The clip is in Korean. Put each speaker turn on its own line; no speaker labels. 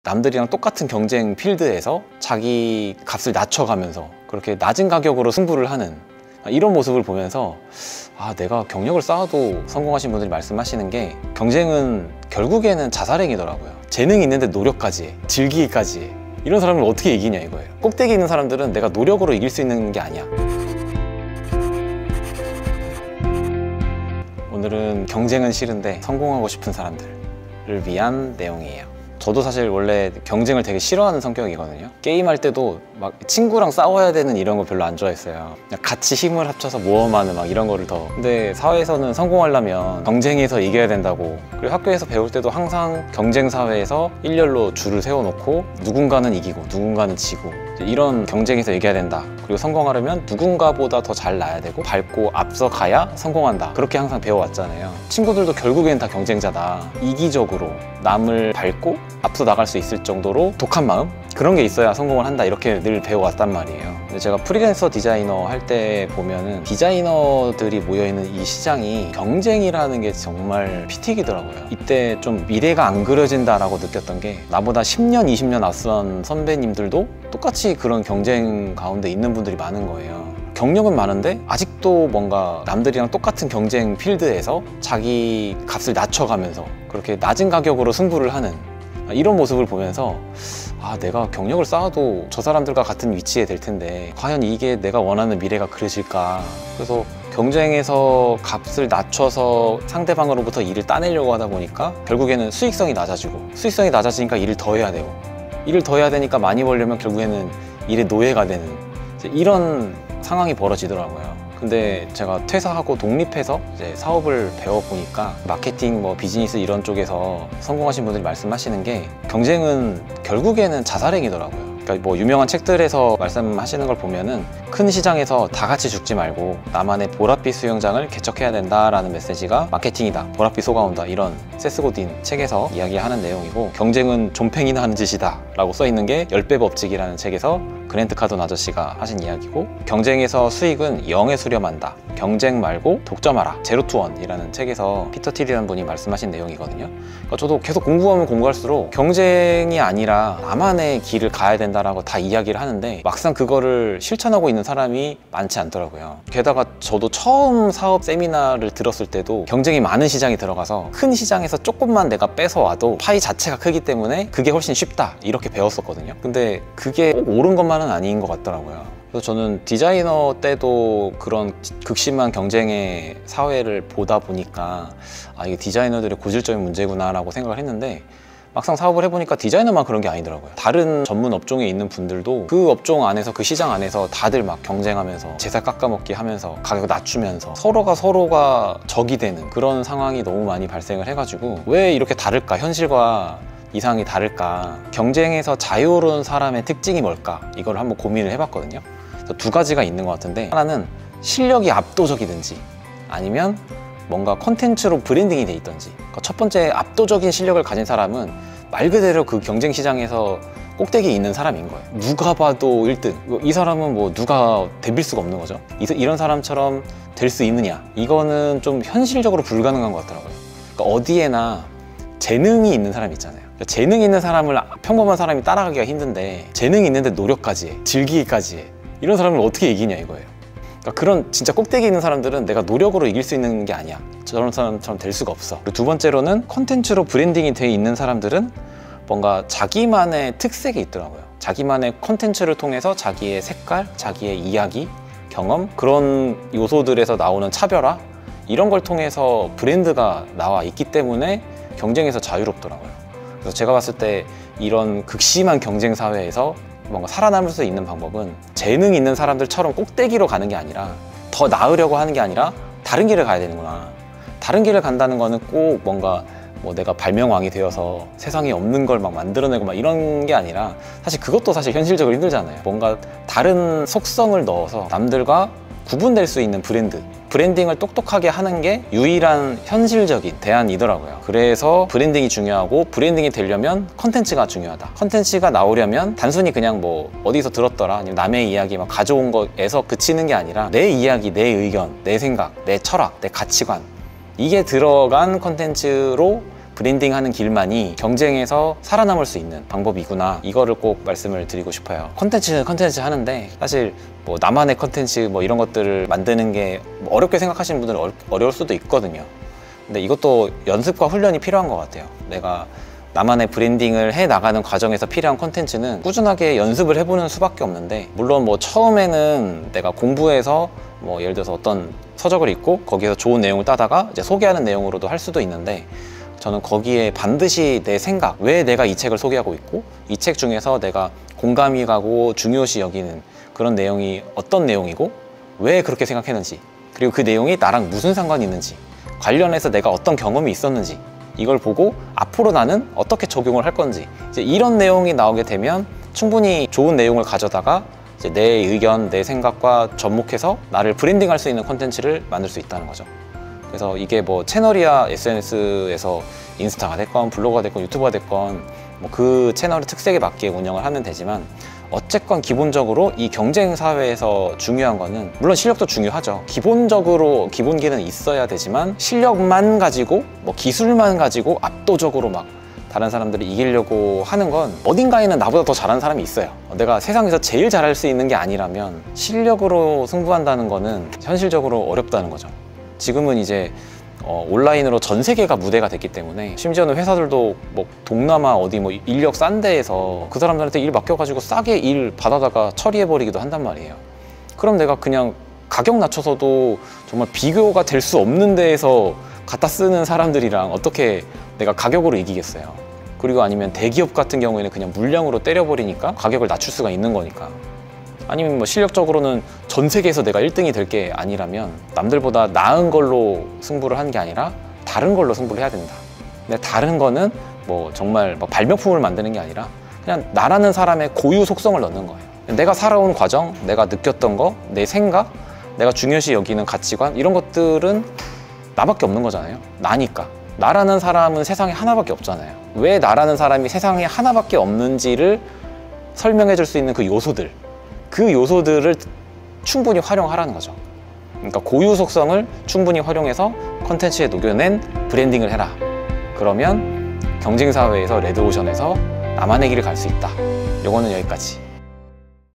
남들이랑 똑같은 경쟁 필드에서 자기 값을 낮춰가면서 그렇게 낮은 가격으로 승부를 하는 이런 모습을 보면서 내가 경력을 쌓아도 성공하신 분들이 말씀하시는 게 경쟁은 결국에는 자살행위더라고요. 재능이 있는데 노력까지 해, 즐기기까지 해. 이런 사람을 어떻게 이기냐 이거예요. 꼭대기에 있는 사람들은 내가 노력으로 이길 수 있는 게 아니야. 오늘은 경쟁은 싫은데 성공하고 싶은 사람들을 위한 내용이에요. 저도 사실 원래 경쟁을 되게 싫어하는 성격이거든요. 게임할 때도 막 친구랑 싸워야 되는 이런 거 별로 안 좋아했어요. 그냥 같이 힘을 합쳐서 모험하는 막 이런 거를 더. 근데 사회에서는 성공하려면 경쟁에서 이겨야 된다고. 그리고 학교에서 배울 때도 항상 경쟁 사회에서 일렬로 줄을 세워놓고 누군가는 이기고 누군가는 지고 이런 경쟁에서 이겨야 된다. 그리고 성공하려면 누군가보다 더 잘 나야 되고 밟고 앞서가야 성공한다. 그렇게 항상 배워왔잖아요. 친구들도 결국엔 다 경쟁자다. 이기적으로 남을 밟고 앞서 나갈 수 있을 정도로 독한 마음? 그런 게 있어야 성공을 한다. 이렇게 늘 배워왔단 말이에요. 근데 제가 프리랜서 디자이너 할 때 보면은 디자이너들이 모여있는 이 시장이 경쟁이라는 게 정말 피 튀기더라고요. 이때 좀 미래가 안 그려진다라고 느꼈던 게 나보다 10년, 20년 앞선 선배님들도 똑같이 그런 경쟁 가운데 있는 분들이 많은 거예요. 경력은 많은데 아직도 뭔가 남들이랑 똑같은 경쟁 필드에서 자기 값을 낮춰가면서 그렇게 낮은 가격으로 승부를 하는 이런 모습을 보면서 내가 경력을 쌓아도 저 사람들과 같은 위치에 될 텐데 과연 이게 내가 원하는 미래가 그려질까. 그래서 경쟁에서 값을 낮춰서 상대방으로부터 일을 따내려고 하다 보니까 결국에는 수익성이 낮아지고, 수익성이 낮아지니까 일을 더 해야 되고, 일을 더 해야 되니까 많이 벌려면 결국에는 일의 노예가 되는 이런 상황이 벌어지더라고요. 근데 제가 퇴사하고 독립해서 이제 사업을 배워보니까 마케팅, 비즈니스 이런 쪽에서 성공하신 분들이 말씀하시는 게 경쟁은 결국에는 자살행위더라고요. 그러니까 유명한 책들에서 말씀하시는 걸 보면은 큰 시장에서 다 같이 죽지 말고 나만의 보랏빛 수영장을 개척해야 된다라는 메시지가 마케팅이다, 보랏빛 쏟아온다, 이런 세스 고딘 책에서 이야기하는 내용이고, 경쟁은 존팽이나 하는 짓이다 라고 써있는 게 10배 법칙이라는 책에서 그랜트 카돈 아저씨가 하신 이야기고, 경쟁에서 수익은 0에 수렴한다, 경쟁 말고 독점하라, 제로 투 원이라는 책에서 피터 틸이라는 분이 말씀하신 내용이거든요. 그러니까 저도 계속 공부하면 공부할수록 경쟁이 아니라 나만의 길을 가야 된다라고 다 이야기를 하는데 막상 그거를 실천하고 있는 사람이 많지 않더라고요. 게다가 저도 처음 사업 세미나를 들었을 때도 경쟁이 많은 시장에 들어가서 큰 시장에서 조금만 내가 뺏어와도 파이 자체가 크기 때문에 그게 훨씬 쉽다 이렇게 배웠었거든요. 근데 그게 꼭 옳은 것만은 아닌 것 같더라고요. 그래서 저는 디자이너 때도 그런 극심한 경쟁의 사회를 보다 보니까 이게 디자이너들의 고질적인 문제구나 라고 생각을 했는데, 막상 사업을 해보니까 디자이너만 그런 게 아니더라고요. 다른 전문 업종에 있는 분들도 그 업종 안에서, 그 시장 안에서 다들 막 경쟁하면서 제살 깎아먹기 하면서 가격을 낮추면서 서로가 적이 되는 그런 상황이 너무 많이 발생을 해가지고 왜 이렇게 다를까, 현실과 이상이 다를까, 경쟁에서 자유로운 사람의 특징이 뭘까, 이걸 한번 고민을 해봤거든요. 두 가지가 있는 것 같은데, 하나는 실력이 압도적이든지 아니면 뭔가 콘텐츠로 브랜딩이 돼 있던지. 첫 번째, 압도적인 실력을 가진 사람은 말 그대로 그 경쟁 시장에서 꼭대기에 있는 사람인 거예요. 누가 봐도 1등. 이 사람은 누가 대빌 수가 없는 거죠. 이런 사람처럼 될 수 있느냐, 이거는 좀 현실적으로 불가능한 것 같더라고요. 그러니까 어디에나 재능이 있는 사람이 있잖아요. 재능 있는 사람을 평범한 사람이 따라가기가 힘든데 재능이 있는데 노력까지 해, 즐기기까지 해. 이런 사람을 어떻게 이기냐 이거예요. 그러니까 그런 진짜 꼭대기에 있는 사람들은 내가 노력으로 이길 수 있는 게 아니야. 저런 사람처럼 될 수가 없어. 그리고 두 번째로는 콘텐츠로 브랜딩이 돼 있는 사람들은 뭔가 자기만의 특색이 있더라고요. 자기만의 콘텐츠를 통해서 자기의 색깔, 자기의 이야기, 경험, 그런 요소들에서 나오는 차별화, 이런 걸 통해서 브랜드가 나와 있기 때문에 경쟁에서 자유롭더라고요. 그래서 제가 봤을 때 이런 극심한 경쟁 사회에서 뭔가 살아남을 수 있는 방법은 재능 있는 사람들처럼 꼭대기로 가는 게 아니라, 더 나으려고 하는 게 아니라 다른 길을 가야 되는구나. 다른 길을 간다는 거는 꼭 뭔가 내가 발명왕이 되어서 세상에 없는 걸 막 만들어내고 막 이런 게 아니라, 사실 그것도 사실 현실적으로 힘들잖아요. 뭔가 다른 속성을 넣어서 남들과 구분될 수 있는 브랜딩을 똑똑하게 하는 게 유일한 현실적인 대안이더라고요. 그래서 브랜딩이 중요하고, 브랜딩이 되려면 컨텐츠가 중요하다. 컨텐츠가 나오려면 단순히 그냥 어디서 들었더라, 아니면 남의 이야기 막 가져온 것에서 그치는 게 아니라 내 이야기, 내 의견, 내 생각, 내 철학, 내 가치관, 이게 들어간 컨텐츠로 브랜딩하는 길만이 경쟁에서 살아남을 수 있는 방법이구나, 이거를 꼭 말씀을 드리고 싶어요. 컨텐츠는 컨텐츠 하는데 사실 뭐 나만의 컨텐츠 뭐 이런 것들을 만드는 게 어렵게 생각하시는 분들은 어려울 수도 있거든요. 근데 이것도 연습과 훈련이 필요한 것 같아요. 내가 나만의 브랜딩을 해 나가는 과정에서 필요한 콘텐츠는 꾸준하게 연습을 해보는 수밖에 없는데, 물론 뭐 처음에는 내가 공부해서 뭐 예를 들어서 어떤 서적을 읽고 거기에서 좋은 내용을 따다가 이제 소개하는 내용으로도 할 수도 있는데, 저는 거기에 반드시 내 생각, 왜 내가 이 책을 소개하고 있고 이 책 중에서 내가 공감이 가고 중요시 여기는 그런 내용이 어떤 내용이고 왜 그렇게 생각했는지, 그리고 그 내용이 나랑 무슨 상관이 있는지, 관련해서 내가 어떤 경험이 있었는지, 이걸 보고 앞으로 나는 어떻게 적용을 할 건지, 이제 이런 내용이 나오게 되면 충분히 좋은 내용을 가져다가 이제 내 의견, 내 생각과 접목해서 나를 브랜딩할 수 있는 콘텐츠를 만들 수 있다는 거죠. 그래서 이게 뭐 채널이야 SNS에서 인스타가 됐건 블로그가 됐건 유튜브가 됐건 뭐 그 채널의 특색에 맞게 운영을 하면 되지만, 어쨌건 기본적으로 이 경쟁 사회에서 중요한 거는, 물론 실력도 중요하죠. 기본적으로 기본기는 있어야 되지만 실력만 가지고 뭐 기술만 가지고 압도적으로 막 다른 사람들이 이기려고 하는 건 어딘가에는 나보다 더 잘하는 사람이 있어요. 내가 세상에서 제일 잘할 수 있는 게 아니라면 실력으로 승부한다는 거는 현실적으로 어렵다는 거죠. 지금은 이제 온라인으로 전 세계가 무대가 됐기 때문에, 심지어는 회사들도 뭐 동남아 어디 뭐 인력 싼 데에서 그 사람들한테 일 맡겨가지고 싸게 일 받아다가 처리해버리기도 한단 말이에요. 그럼 내가 그냥 가격 낮춰서도 정말 비교가 될 수 없는 데에서 갖다 쓰는 사람들이랑 어떻게 내가 가격으로 이기겠어요. 그리고 아니면 대기업 같은 경우에는 그냥 물량으로 때려버리니까 가격을 낮출 수가 있는 거니까. 아니면 뭐 실력적으로는 전 세계에서 내가 1등이 될 게 아니라면 남들보다 나은 걸로 승부를 하는 게 아니라 다른 걸로 승부를 해야 된다. 근데 다른 거는 뭐 정말 뭐 발명품을 만드는 게 아니라 그냥 나라는 사람의 고유 속성을 넣는 거예요. 내가 살아온 과정, 내가 느꼈던 거, 내 생각, 내가 중요시 여기는 가치관, 이런 것들은 나밖에 없는 거잖아요. 나니까. 나라는 사람은 세상에 하나밖에 없잖아요. 왜 나라는 사람이 세상에 하나밖에 없는지를 설명해 줄 수 있는 그 요소들, 그 요소들을 충분히 활용하라는 거죠. 그러니까 고유 속성을 충분히 활용해서 컨텐츠에 녹여낸 브랜딩을 해라. 그러면 경쟁사회에서 레드오션에서 나만의 길을 갈 수 있다. 요거는 여기까지.